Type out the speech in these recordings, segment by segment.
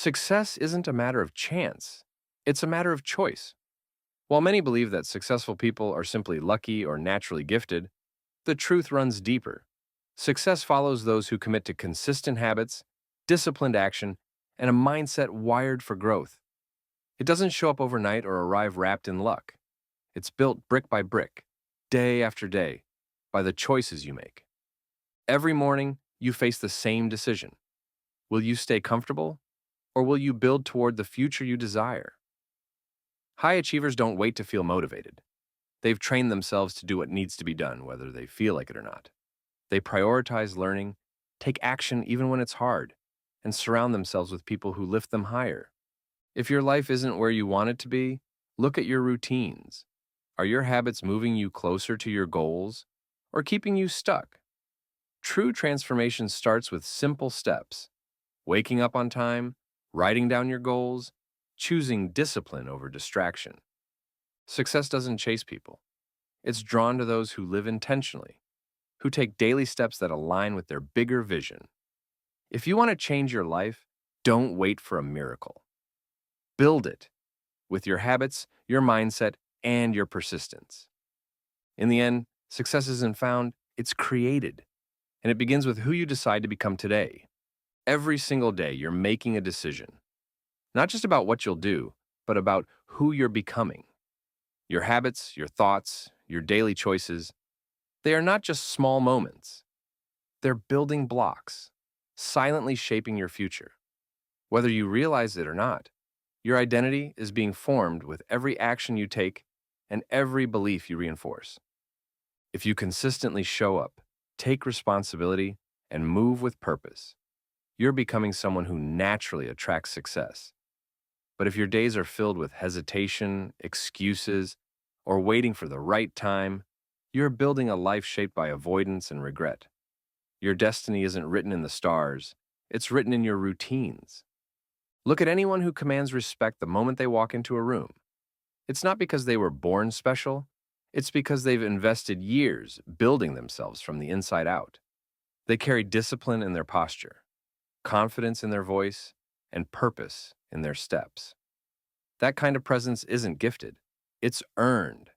Success isn't a matter of chance, it's a matter of choice. While many believe that successful people are simply lucky or naturally gifted, the truth runs deeper. Success follows those who commit to consistent habits, disciplined action, and a mindset wired for growth. It doesn't show up overnight or arrive wrapped in luck. It's built brick by brick, day after day, by the choices you make. Every morning, you face the same decision. Will you stay comfortable, or will you build toward the future you desire? High achievers don't wait to feel motivated. They've trained themselves to do what needs to be done, whether they feel like it or not. They prioritize learning, take action even when it's hard, and surround themselves with people who lift them higher. If your life isn't where you want it to be, look at your routines. Are your habits moving you closer to your goals or keeping you stuck? True transformation starts with simple steps: waking up on time, writing down your goals, choosing discipline over distraction. Success doesn't chase people. It's drawn to those who live intentionally, who take daily steps that align with their bigger vision. If you want to change your life, don't wait for a miracle. Build it with your habits, your mindset, and your persistence. In the end, success isn't found, it's created. And it begins with who you decide to become today. Every single day, you're making a decision. Not just about what you'll do, but about who you're becoming. Your habits, your thoughts, your daily choices, they are not just small moments. They're building blocks, silently shaping your future. Whether you realize it or not, your identity is being formed with every action you take and every belief you reinforce. If you consistently show up, take responsibility, and move with purpose, you're becoming someone who naturally attracts success. But if your days are filled with hesitation, excuses, or waiting for the right time, you're building a life shaped by avoidance and regret. Your destiny isn't written in the stars, it's written in your routines. Look at anyone who commands respect the moment they walk into a room. It's not because they were born special, it's because they've invested years building themselves from the inside out. They carry discipline in their posture, confidence in their voice, and purpose in their steps. That kind of presence isn't gifted, it's earned.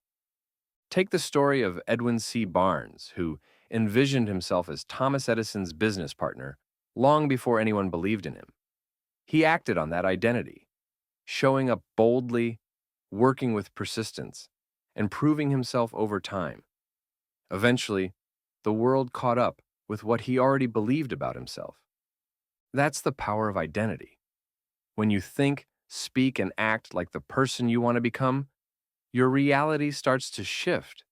Take the story of Edwin C. Barnes, who envisioned himself as Thomas Edison's business partner long before anyone believed in him. He acted on that identity, showing up boldly, working with persistence, and proving himself over time. Eventually, the world caught up with what he already believed about himself. That's the power of identity. When you think, speak, and act like the person you want to become, your reality starts to shift.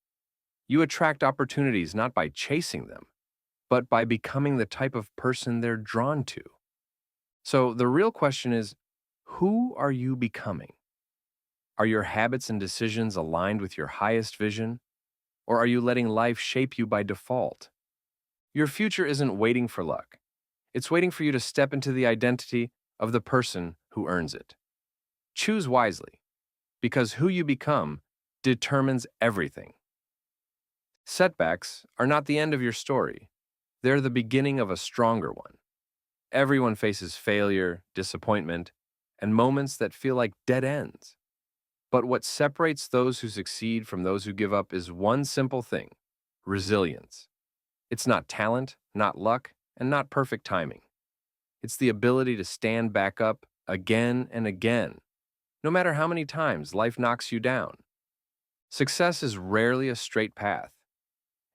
You attract opportunities not by chasing them, but by becoming the type of person they're drawn to. So the real question is, who are you becoming? Are your habits and decisions aligned with your highest vision, or are you letting life shape you by default? Your future isn't waiting for luck. It's waiting for you to step into the identity of the person who earns it. Choose wisely, because who you become determines everything. Setbacks are not the end of your story. They're the beginning of a stronger one. Everyone faces failure, disappointment, and moments that feel like dead ends. But what separates those who succeed from those who give up is one simple thing: resilience. It's not talent, not luck, and not perfect timing. It's the ability to stand back up again and again, no matter how many times life knocks you down. Success is rarely a straight path.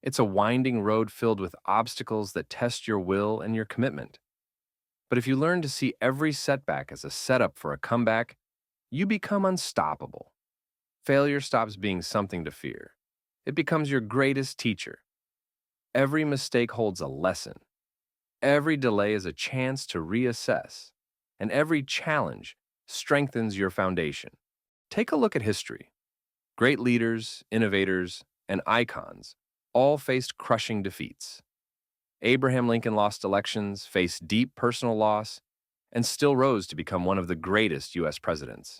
It's a winding road filled with obstacles that test your will and your commitment. But if you learn to see every setback as a setup for a comeback, you become unstoppable. Failure stops being something to fear. It becomes your greatest teacher. Every mistake holds a lesson. Every delay is a chance to reassess. And every challenge strengthens your foundation. Take a look at history. Great leaders, innovators, and icons all faced crushing defeats. Abraham Lincoln lost elections, faced deep personal loss, and still rose to become one of the greatest U.S. presidents.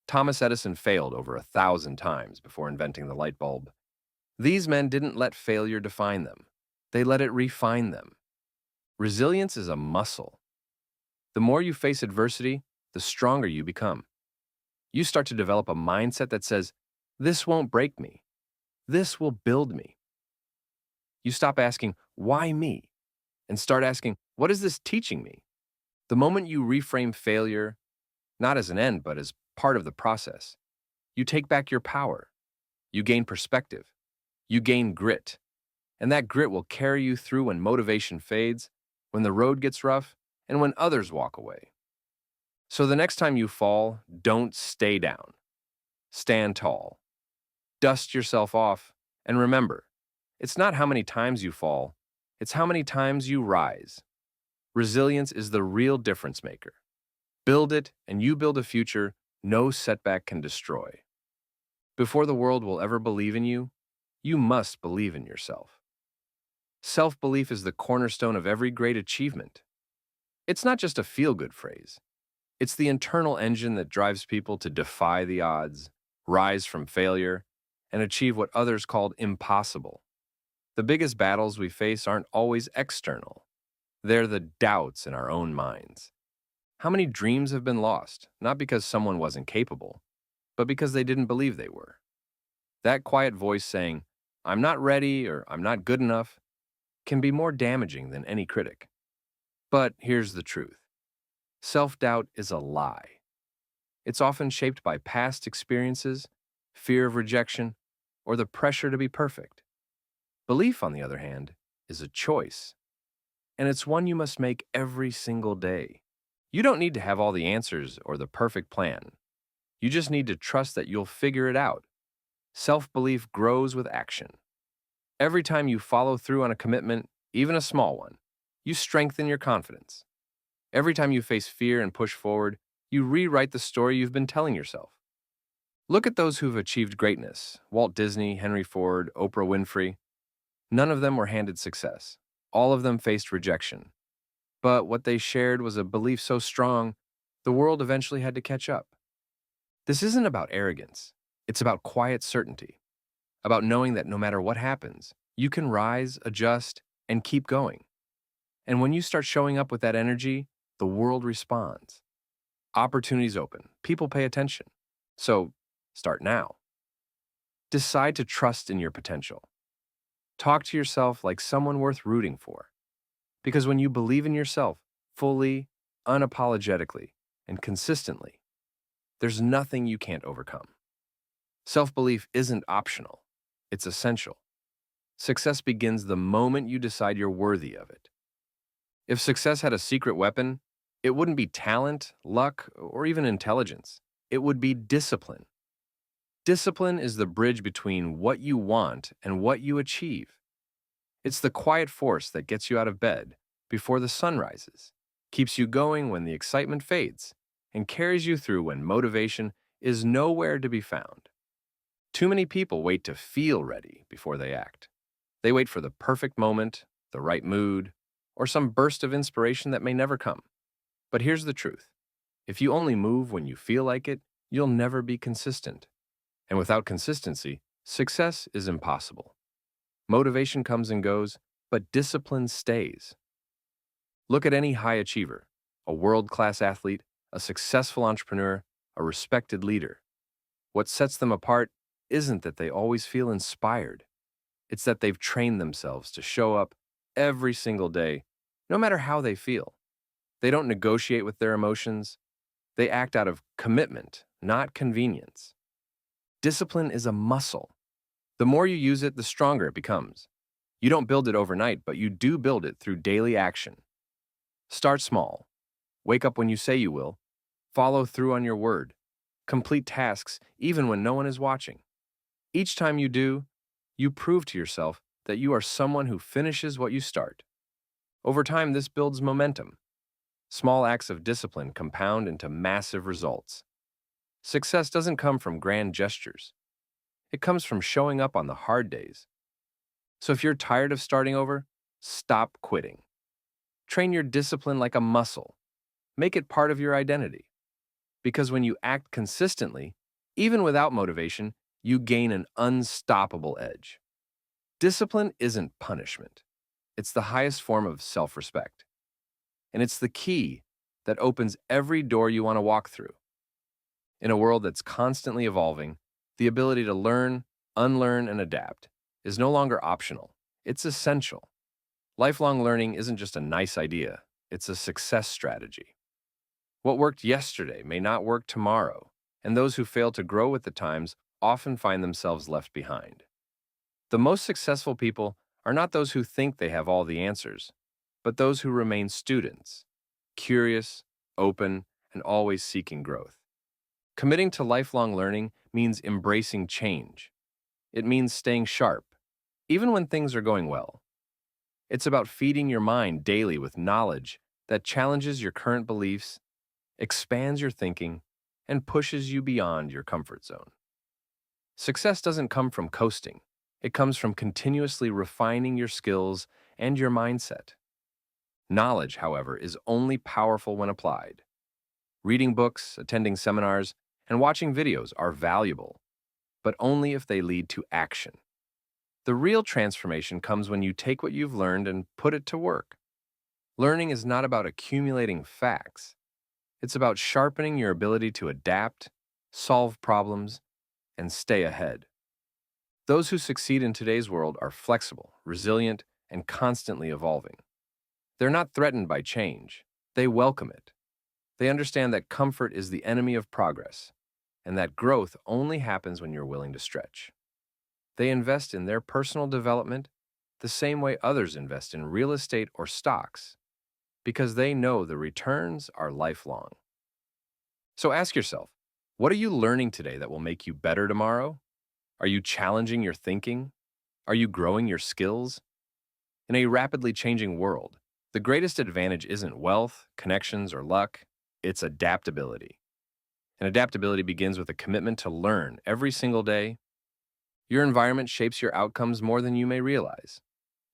Thomas Edison failed over 1,000 times before inventing the light bulb. These men didn't let failure define them. They let it refine them. Resilience is a muscle. The more you face adversity, the stronger you become. You start to develop a mindset that says, this won't break me. This will build me. You stop asking, why me? And start asking, what is this teaching me? The moment you reframe failure, not as an end, but as part of the process, you take back your power. You gain perspective. You gain grit. And that grit will carry you through when motivation fades, when the road gets rough, and when others walk away. So the next time you fall, don't stay down. Stand tall. Dust yourself off, and remember, it's not how many times you fall, it's how many times you rise. Resilience is the real difference maker. Build it, and you build a future no setback can destroy. Before the world will ever believe in you, you must believe in yourself. Self-belief is the cornerstone of every great achievement. It's not just a feel-good phrase. It's the internal engine that drives people to defy the odds, rise from failure, and achieve what others called impossible. The biggest battles we face aren't always external. They're the doubts in our own minds. How many dreams have been lost, not because someone wasn't capable, but because they didn't believe they were? That quiet voice saying, I'm not ready or I'm not good enough, can be more damaging than any critic. But here's the truth. Self-doubt is a lie. It's often shaped by past experiences, fear of rejection, or the pressure to be perfect. Belief, on the other hand, is a choice, and it's one you must make every single day. You don't need to have all the answers or the perfect plan. You just need to trust that you'll figure it out. Self-belief grows with action. Every time you follow through on a commitment, even a small one, you strengthen your confidence. Every time you face fear and push forward, you rewrite the story you've been telling yourself. Look at those who've achieved greatness: Walt Disney, Henry Ford, Oprah Winfrey. None of them were handed success. All of them faced rejection. But what they shared was a belief so strong, the world eventually had to catch up. This isn't about arrogance. It's about quiet certainty, about knowing that no matter what happens, you can rise, adjust, and keep going. And when you start showing up with that energy, the world responds. Opportunities open. People pay attention. So, start now. Decide to trust in your potential. Talk to yourself like someone worth rooting for. Because when you believe in yourself fully, unapologetically, and consistently, there's nothing you can't overcome. Self-belief isn't optional. It's essential. Success begins the moment you decide you're worthy of it. If success had a secret weapon, it wouldn't be talent, luck, or even intelligence. It would be discipline. Discipline is the bridge between what you want and what you achieve. It's the quiet force that gets you out of bed before the sun rises, keeps you going when the excitement fades, and carries you through when motivation is nowhere to be found. Too many people wait to feel ready before they act. They wait for the perfect moment, the right mood, or some burst of inspiration that may never come. But here's the truth. If you only move when you feel like it, you'll never be consistent. And without consistency, success is impossible. Motivation comes and goes, but discipline stays. Look at any high achiever, a world-class athlete, a successful entrepreneur, a respected leader. What sets them apart isn't that they always feel inspired. It's that they've trained themselves to show up every single day, no matter how they feel. They don't negotiate with their emotions. They act out of commitment, not convenience. Discipline is a muscle. The more you use it, the stronger it becomes. You don't build it overnight, but you do build it through daily action. Start small. Wake up when you say you will. Follow through on your word. Complete tasks even when no one is watching. Each time you do, you prove to yourself that you are someone who finishes what you start. Over time, this builds momentum. Small acts of discipline compound into massive results. Success doesn't come from grand gestures. It comes from showing up on the hard days. So if you're tired of starting over, stop quitting. Train your discipline like a muscle. Make it part of your identity. Because when you act consistently, even without motivation, you gain an unstoppable edge. Discipline isn't punishment. It's the highest form of self-respect. And it's the key that opens every door you want to walk through. In a world that's constantly evolving, the ability to learn, unlearn, and adapt is no longer optional. It's essential. Lifelong learning isn't just a nice idea, it's a success strategy. What worked yesterday may not work tomorrow, and those who fail to grow with the times often find themselves left behind. The most successful people are not those who think they have all the answers, but those who remain students, curious, open, and always seeking growth. Committing to lifelong learning means embracing change. It means staying sharp, even when things are going well. It's about feeding your mind daily with knowledge that challenges your current beliefs, expands your thinking, and pushes you beyond your comfort zone. Success doesn't come from coasting. It comes from continuously refining your skills and your mindset. Knowledge, however, is only powerful when applied. Reading books, attending seminars, and watching videos are valuable, but only if they lead to action. The real transformation comes when you take what you've learned and put it to work. Learning is not about accumulating facts. It's about sharpening your ability to adapt, solve problems, and stay ahead. Those who succeed in today's world are flexible, resilient, and constantly evolving. They're not threatened by change. They welcome it. They understand that comfort is the enemy of progress, and that growth only happens when you're willing to stretch. They invest in their personal development the same way others invest in real estate or stocks, because they know the returns are lifelong. So ask yourself, what are you learning today that will make you better tomorrow? Are you challenging your thinking? Are you growing your skills? In a rapidly changing world, the greatest advantage isn't wealth, connections, or luck, it's adaptability. And adaptability begins with a commitment to learn every single day. Your environment shapes your outcomes more than you may realize.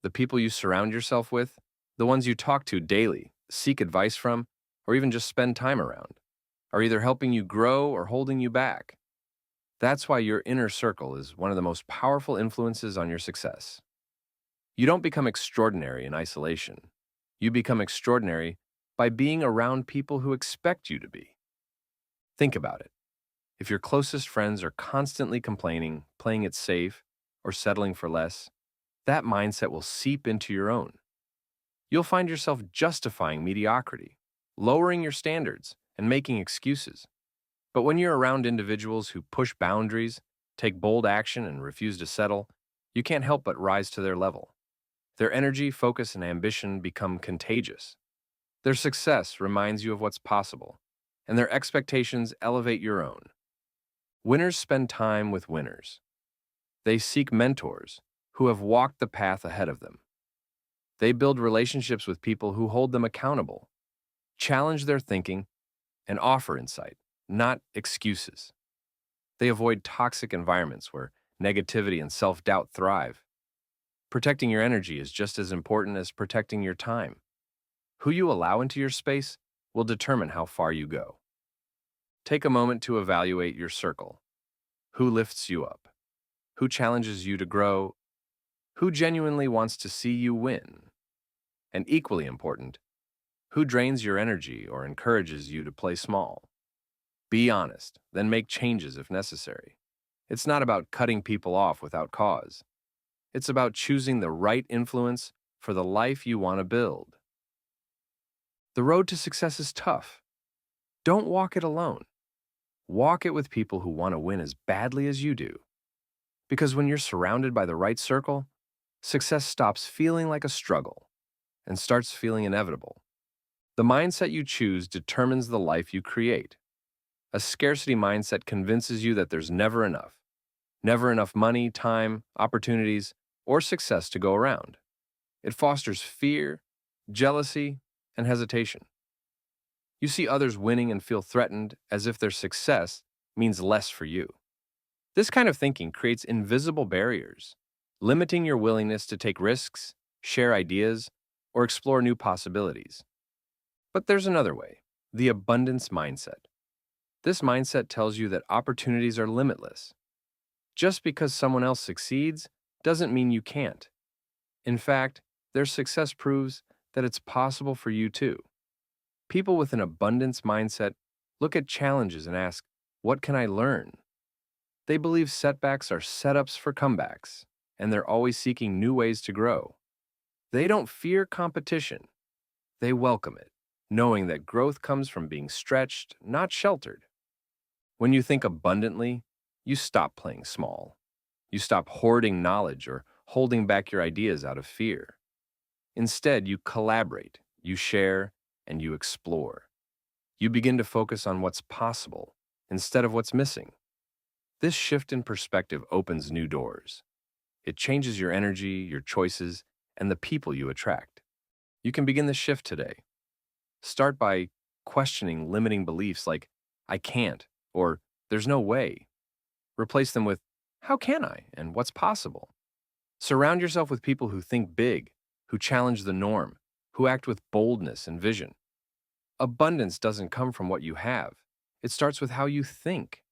The people you surround yourself with, the ones you talk to daily, seek advice from, or even just spend time around, are either helping you grow or holding you back. That's why your inner circle is one of the most powerful influences on your success. You don't become extraordinary in isolation. You become extraordinary by being around people who expect you to be. Think about it. If your closest friends are constantly complaining, playing it safe, or settling for less, that mindset will seep into your own. You'll find yourself justifying mediocrity, lowering your standards, and making excuses. But when you're around individuals who push boundaries, take bold action, and refuse to settle, you can't help but rise to their level. Their energy, focus, and ambition become contagious. Their success reminds you of what's possible, and their expectations elevate your own. Winners spend time with winners. They seek mentors who have walked the path ahead of them. They build relationships with people who hold them accountable, challenge their thinking, and offer insight, not excuses. They avoid toxic environments where negativity and self-doubt thrive. Protecting your energy is just as important as protecting your time. Who you allow into your space will determine how far you go. Take a moment to evaluate your circle. Who lifts you up? Who challenges you to grow? Who genuinely wants to see you win? And equally important, who drains your energy or encourages you to play small? Be honest, then make changes if necessary. It's not about cutting people off without cause. It's about choosing the right influence for the life you want to build. The road to success is tough. Don't walk it alone. Walk it with people who want to win as badly as you do. Because when you're surrounded by the right circle, success stops feeling like a struggle and starts feeling inevitable. The mindset you choose determines the life you create. A scarcity mindset convinces you that there's never enough money, time, opportunities, or success to go around. It fosters fear, jealousy, and hesitation. You see others winning and feel threatened as if their success means less for you. This kind of thinking creates invisible barriers, limiting your willingness to take risks, share ideas, or explore new possibilities. But there's another way, the abundance mindset. This mindset tells you that opportunities are limitless. Just because someone else succeeds doesn't mean you can't. In fact, their success proves that it's possible for you too. People with an abundance mindset look at challenges and ask, what can I learn? They believe setbacks are setups for comebacks, and they're always seeking new ways to grow. They don't fear competition, they welcome it, knowing that growth comes from being stretched, not sheltered. When you think abundantly, you stop playing small. You stop hoarding knowledge or holding back your ideas out of fear. Instead, you collaborate, you share, and you explore. You begin to focus on what's possible instead of what's missing. This shift in perspective opens new doors. It changes your energy, your choices, and the people you attract. You can begin the shift today. Start by questioning limiting beliefs like, I can't, or there's no way. Replace them with, how can I, and what's possible? Surround yourself with people who think big, who challenge the norm, who act with boldness and vision. Abundance doesn't come from what you have. It starts with how you think.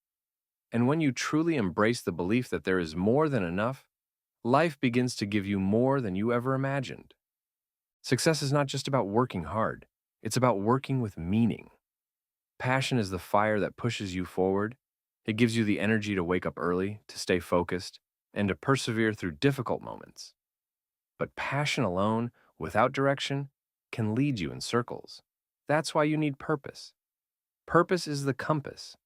And when you truly embrace the belief that there is more than enough, life begins to give you more than you ever imagined. Success is not just about working hard, it's about working with meaning. Passion is the fire that pushes you forward. It gives you the energy to wake up early, to stay focused, and to persevere through difficult moments. But passion alone, without direction, can lead you in circles. That's why you need purpose. Purpose is the compass.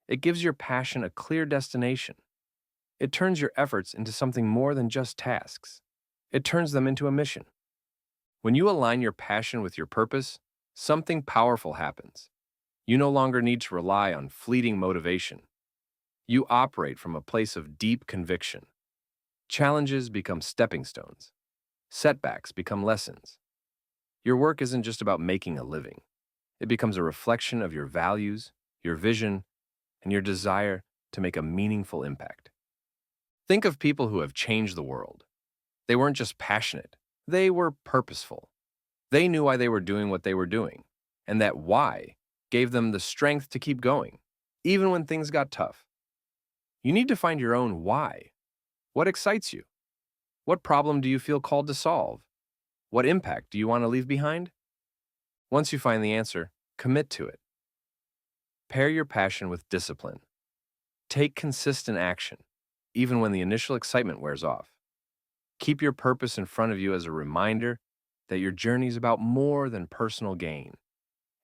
It gives your passion a clear destination. It turns your efforts into something more than just tasks. It turns them into a mission. When you align your passion with your purpose, something powerful happens. You no longer need to rely on fleeting motivation. You operate from a place of deep conviction. Challenges become stepping stones. Setbacks become lessons. Your work isn't just about making a living. It becomes a reflection of your values, your vision, and your desire to make a meaningful impact. Think of people who have changed the world. They weren't just passionate, they were purposeful. They knew why they were doing what they were doing, and that why gave them the strength to keep going, even when things got tough. You need to find your own why. What excites you? What problem do you feel called to solve? What impact do you want to leave behind? Once you find the answer, commit to it. Pair your passion with discipline. Take consistent action, even when the initial excitement wears off. Keep your purpose in front of you as a reminder that your journey is about more than personal gain.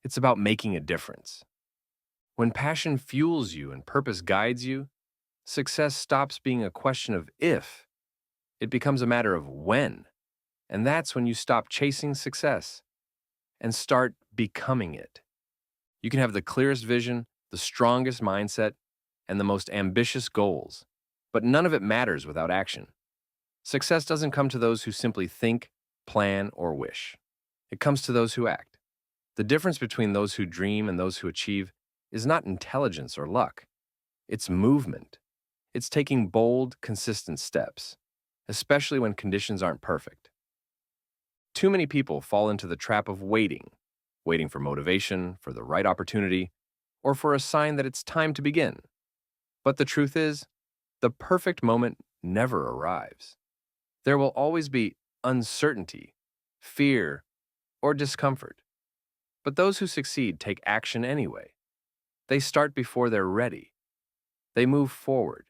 It's about making a difference. When passion fuels you and purpose guides you, success stops being a question of if. It becomes a matter of when. And that's when you stop chasing success and start becoming it. You can have the clearest vision, the strongest mindset, and the most ambitious goals, but none of it matters without action. Success doesn't come to those who simply think, plan, or wish. It comes to those who act. The difference between those who dream and those who achieve is not intelligence or luck. It's movement. It's taking bold, consistent steps, especially when conditions aren't perfect. Too many people fall into the trap of waiting for motivation, for the right opportunity, or for a sign that it's time to begin. But the truth is, the perfect moment never arrives. There will always be uncertainty, fear, or discomfort. But those who succeed take action anyway. They start before they're ready. They move forward,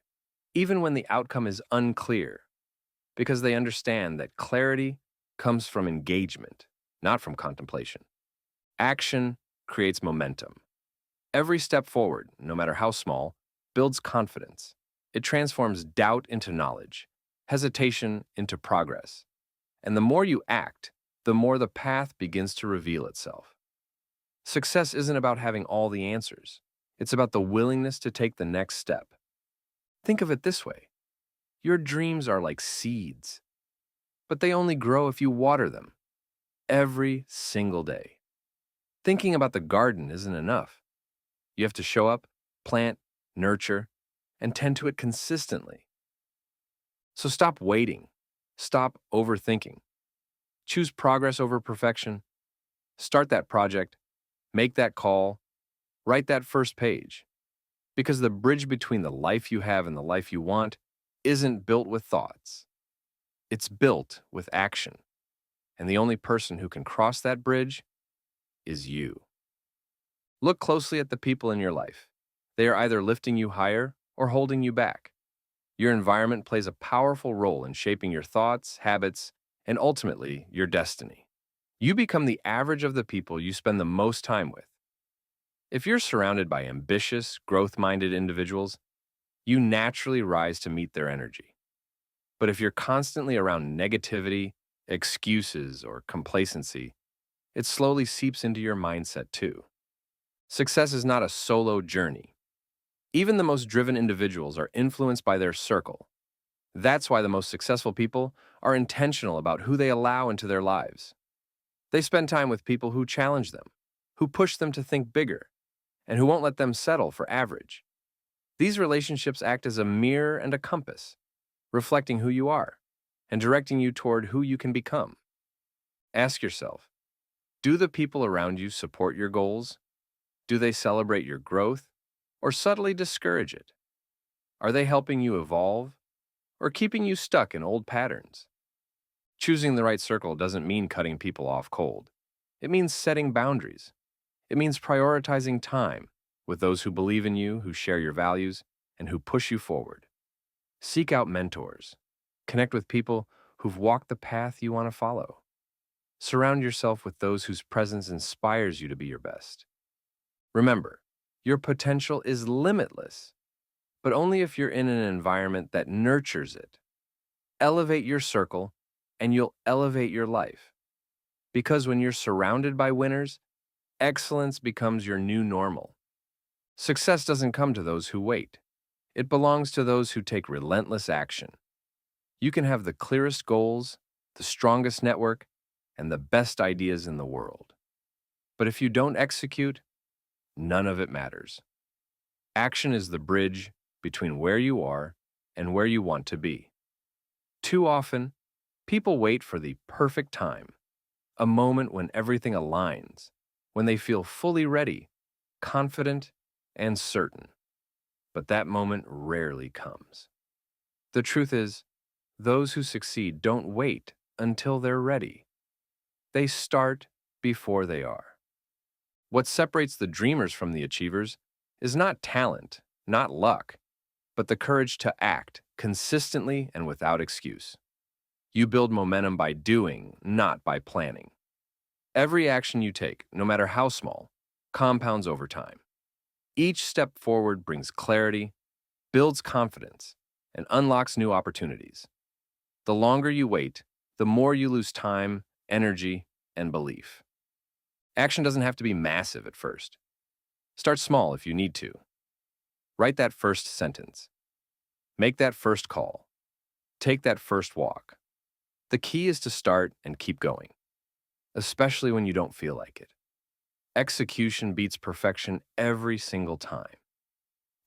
even when the outcome is unclear, because they understand that clarity comes from engagement, not from contemplation. Action creates momentum. Every step forward, no matter how small, builds confidence. It transforms doubt into knowledge, hesitation into progress. And the more you act, the more the path begins to reveal itself. Success isn't about having all the answers. It's about the willingness to take the next step. Think of it this way. Your dreams are like seeds, but they only grow if you water them every single day. Thinking about the garden isn't enough. You have to show up, plant, nurture, and tend to it consistently. So stop waiting. Stop overthinking. Choose progress over perfection. Start that project. Make that call. Write that first page. Because the bridge between the life you have and the life you want isn't built with thoughts. It's built with action. And the only person who can cross that bridge is you. Look closely at the people in your life. They are either lifting you higher or holding you back. Your environment plays a powerful role in shaping your thoughts, habits, and ultimately, your destiny. You become the average of the people you spend the most time with. If you're surrounded by ambitious, growth-minded individuals, you naturally rise to meet their energy. But if you're constantly around negativity, excuses, or complacency, it slowly seeps into your mindset too. Success is not a solo journey. Even the most driven individuals are influenced by their circle. That's why the most successful people are intentional about who they allow into their lives. They spend time with people who challenge them, who push them to think bigger, and who won't let them settle for average. These relationships act as a mirror and a compass, reflecting who you are and directing you toward who you can become. Ask yourself, do the people around you support your goals? Do they celebrate your growth or subtly discourage it? Are they helping you evolve or keeping you stuck in old patterns? Choosing the right circle doesn't mean cutting people off cold. It means setting boundaries. It means prioritizing time with those who believe in you, who share your values, and who push you forward. Seek out mentors. Connect with people who've walked the path you want to follow. Surround yourself with those whose presence inspires you to be your best. Remember, your potential is limitless, but only if you're in an environment that nurtures it. Elevate your circle, and you'll elevate your life. Because when you're surrounded by winners, excellence becomes your new normal. Success doesn't come to those who wait. It belongs to those who take relentless action. You can have the clearest goals, the strongest network, and the best ideas in the world. But if you don't execute, none of it matters. Action is the bridge between where you are and where you want to be. Too often, people wait for the perfect time, a moment when everything aligns, when they feel fully ready, confident, and certain. But that moment rarely comes. The truth is, those who succeed don't wait until they're ready. They start before they are. What separates the dreamers from the achievers is not talent, not luck, but the courage to act consistently and without excuse. You build momentum by doing, not by planning. Every action you take, no matter how small, compounds over time. Each step forward brings clarity, builds confidence, and unlocks new opportunities. The longer you wait, the more you lose time, energy, and belief. Action doesn't have to be massive at first. Start small if you need to. Write that first sentence. Make that first call. Take that first walk. The key is to start and keep going, especially when you don't feel like it. Execution beats perfection every single time.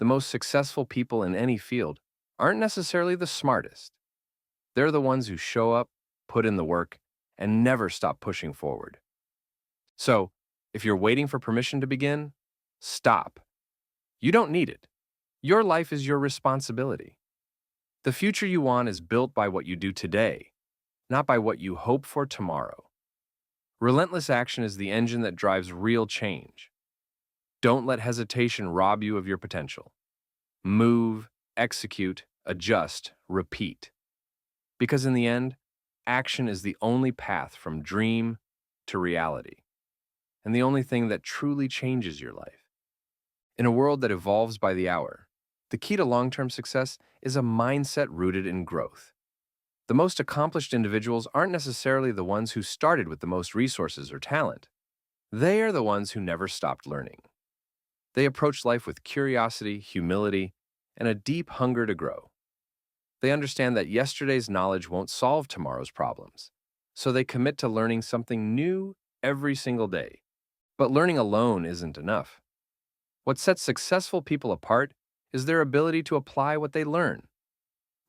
The most successful people in any field aren't necessarily the smartest. They're the ones who show up, put in the work, and never stop pushing forward. So, if you're waiting for permission to begin, stop. You don't need it. Your life is your responsibility. The future you want is built by what you do today, not by what you hope for tomorrow. Relentless action is the engine that drives real change. Don't let hesitation rob you of your potential. Move, execute, adjust, repeat. Because in the end, action is the only path from dream to reality, and the only thing that truly changes your life. In a world that evolves by the hour, the key to long-term success is a mindset rooted in growth. The most accomplished individuals aren't necessarily the ones who started with the most resources or talent. They are the ones who never stopped learning. They approach life with curiosity, humility, and a deep hunger to grow. They understand that yesterday's knowledge won't solve tomorrow's problems, so they commit to learning something new every single day. But learning alone isn't enough. What sets successful people apart is their ability to apply what they learn.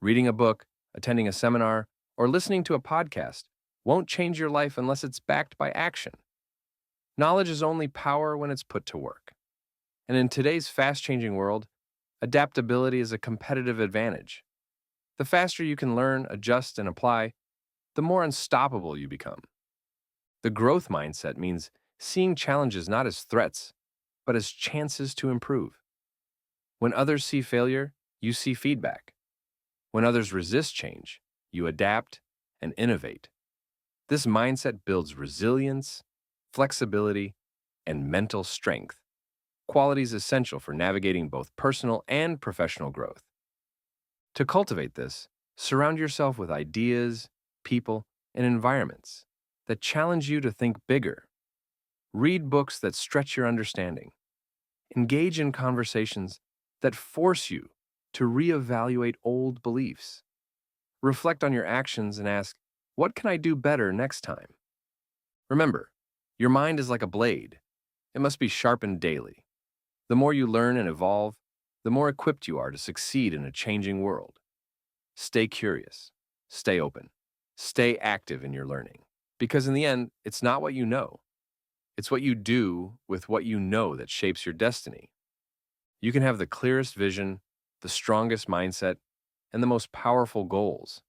Reading a book, attending a seminar, or listening to a podcast won't change your life unless it's backed by action. Knowledge is only power when it's put to work. And in today's fast-changing world, adaptability is a competitive advantage. The faster you can learn, adjust, and apply, the more unstoppable you become. The growth mindset means seeing challenges not as threats, but as chances to improve. When others see failure, you see feedback. When others resist change, you adapt and innovate. This mindset builds resilience, flexibility, and mental strength, qualities essential for navigating both personal and professional growth. To cultivate this, surround yourself with ideas, people, and environments that challenge you to think bigger. Read books that stretch your understanding. Engage in conversations that force you to reevaluate old beliefs. Reflect on your actions and ask, what can I do better next time? Remember, your mind is like a blade. It must be sharpened daily. The more you learn and evolve, the more equipped you are to succeed in a changing world. Stay curious, stay open, stay active in your learning. Because in the end, it's not what you know, it's what you do with what you know that shapes your destiny. You can have the clearest vision, the strongest mindset, and the most powerful goals.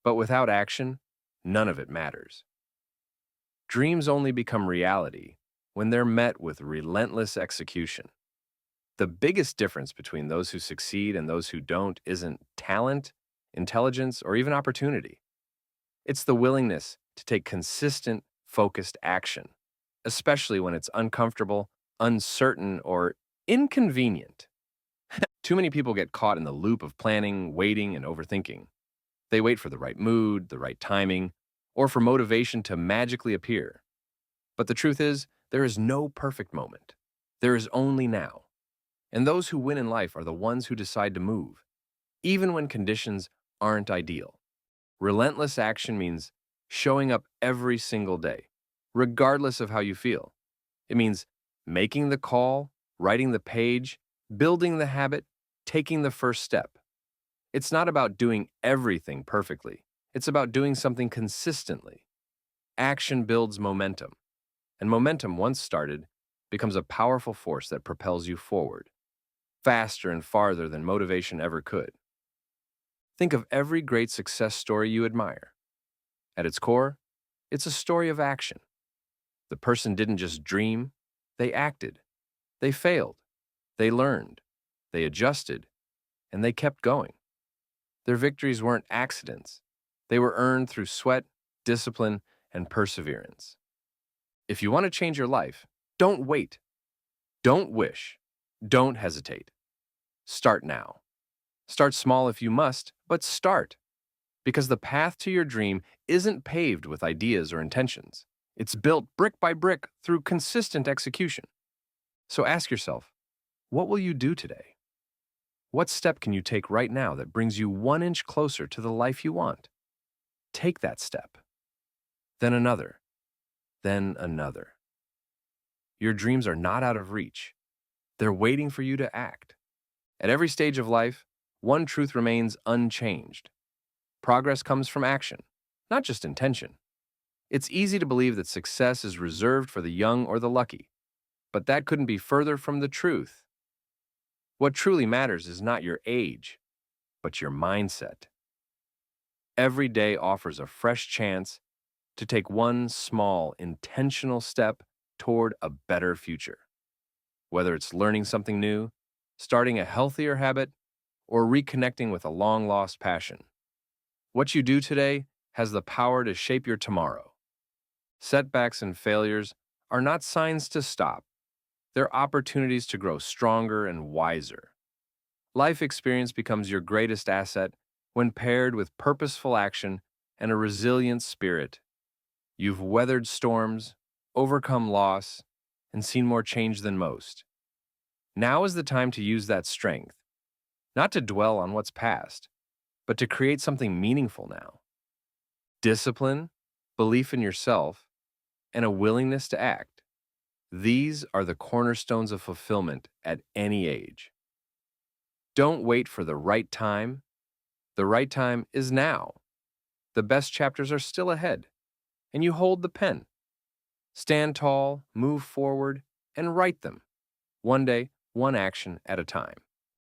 But without action, none of it matters. Dreams only become reality when they're met with relentless execution. The biggest difference between those who succeed and those who don't isn't talent, intelligence, or even opportunity. It's the willingness to take consistent, focused action, especially when it's uncomfortable, uncertain, or inconvenient. Too many people get caught in the loop of planning, waiting, and overthinking. They wait for the right mood, the right timing, or for motivation to magically appear. But the truth is, there is no perfect moment. There is only now. And those who win in life are the ones who decide to move, even when conditions aren't ideal. Relentless action means showing up every single day, regardless of how you feel. It means making the call, writing the page, building the habit, taking the first step. It's not about doing everything perfectly. It's about doing something consistently. Action builds momentum, and momentum, once started, becomes a powerful force that propels you forward, faster and farther than motivation ever could. Think of every great success story you admire. At its core, it's a story of action. The person didn't just dream, they acted. They failed. They learned. They adjusted. And they kept going. Their victories weren't accidents. They were earned through sweat, discipline, and perseverance. If you want to change your life, don't wait. Don't wish. Don't hesitate. Start now. Start small if you must, but start. Because the path to your dream isn't paved with ideas or intentions. It's built brick by brick through consistent execution. So ask yourself, what will you do today? What step can you take right now that brings you 1 inch closer to the life you want? Take that step. Then another. Then another. Your dreams are not out of reach. They're waiting for you to act. At every stage of life, one truth remains unchanged. Progress comes from action, not just intention. It's easy to believe that success is reserved for the young or the lucky, but that couldn't be further from the truth. What truly matters is not your age, but your mindset. Every day offers a fresh chance to take one small, intentional step toward a better future. Whether it's learning something new, starting a healthier habit, or reconnecting with a long-lost passion. What you do today has the power to shape your tomorrow. Setbacks and failures are not signs to stop. They're opportunities to grow stronger and wiser. Life experience becomes your greatest asset when paired with purposeful action and a resilient spirit. You've weathered storms, overcome loss, and seen more change than most. Now is the time to use that strength, not to dwell on what's past, but to create something meaningful now. Discipline, belief in yourself, and a willingness to act. These are the cornerstones of fulfillment at any age. Don't wait for the right time. The right time is now. The best chapters are still ahead, and you hold the pen. Stand tall, move forward, and write them, one day, one action at a time.